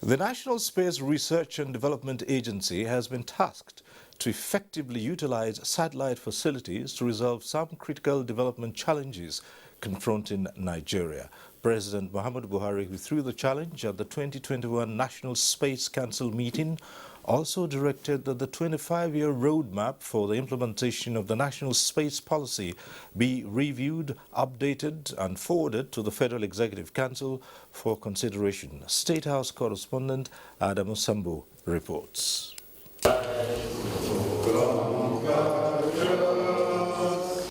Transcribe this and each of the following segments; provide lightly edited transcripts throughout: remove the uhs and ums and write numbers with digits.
The National Space Research and Development Agency has been tasked to effectively utilize satellite facilities to resolve some critical development challenges confronting Nigeria. President Muhammadu Buhari, who threw the challenge at the 2021 National Space Council meeting, also directed that the 25-year roadmap for the implementation of the National Space Policy be reviewed, updated and forwarded to the Federal Executive Council for consideration. State House correspondent Adamu Sambu reports.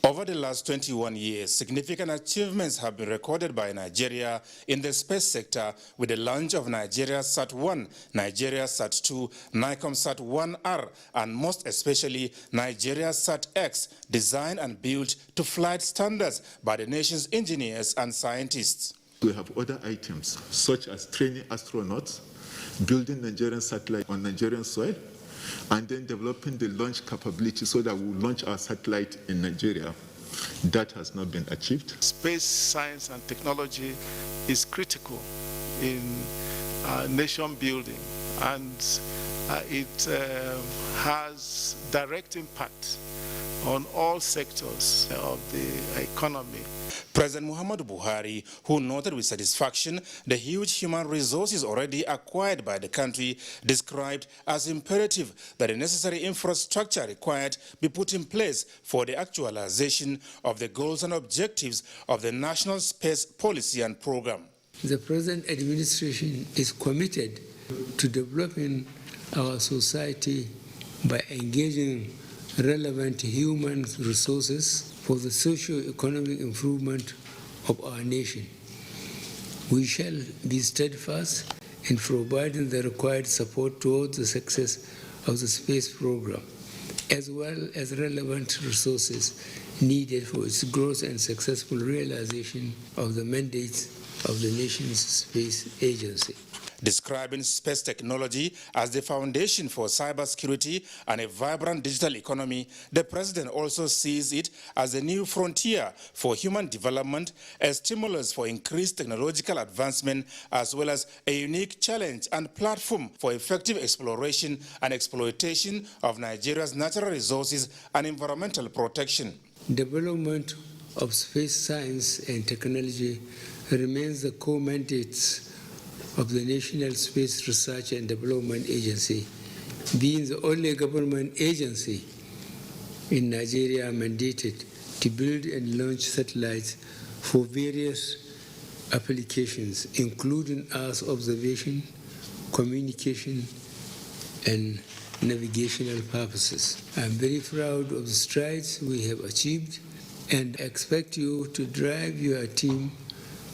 Over the last 21 years, significant achievements have been recorded by Nigeria in the space sector with the launch of Nigeria Sat-1, Nigeria Sat-2, NICOM Sat-1R, and most especially Nigeria Sat-X, designed and built to flight standards by the nation's engineers and scientists. We have other items, such as training astronauts, building Nigerian satellite on Nigerian soil, and then developing the launch capability so that we'll launch our satellite in Nigeria. That has not been achieved. Space science and technology is critical in nation building, and it has direct impact on all sectors of the economy. President Muhammadu Buhari, who noted with satisfaction the huge human resources already acquired by the country, described as imperative that the necessary infrastructure required be put in place for the actualization of the goals and objectives of the National Space Policy and Program. The present administration is committed to developing our society by engaging relevant human resources for the socio-economic improvement of our nation. We shall be steadfast in providing the required support towards the success of the space program, as well as relevant resources needed for its growth and successful realization of the mandates of the nation's space agency. Describing space technology as the foundation for cybersecurity and a vibrant digital economy, the president also sees it as a new frontier for human development, a stimulus for increased technological advancement, as well as a unique challenge and platform for effective exploration and exploitation of Nigeria's natural resources and environmental protection. Development of space science and technology remains the core mandates of the National Space Research and Development Agency, being the only government agency in Nigeria mandated to build and launch satellites for various applications, including Earth observation, communication, and navigational purposes. I'm very proud of the strides we have achieved and expect you to drive your team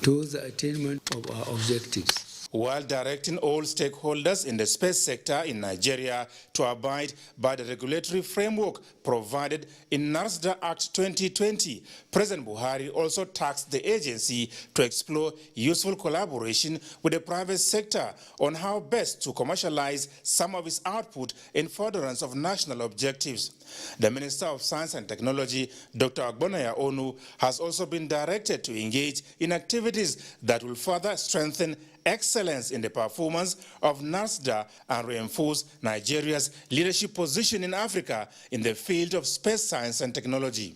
towards the attainment of our objectives, while directing all stakeholders in the space sector in Nigeria to abide by the regulatory framework provided in NASDA Act 2020. President Buhari also tasked the agency to explore useful collaboration with the private sector on how best to commercialize some of its output in furtherance of national objectives. The Minister of Science and Technology, Dr. Agbonaya Onu, has also been directed to engage in activities that will further strengthen excellence in the performance of NASDA and reinforce Nigeria's leadership position in Africa in the field of space science and technology.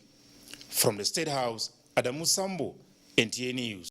From the State House, Adamu Sambu, NTA News.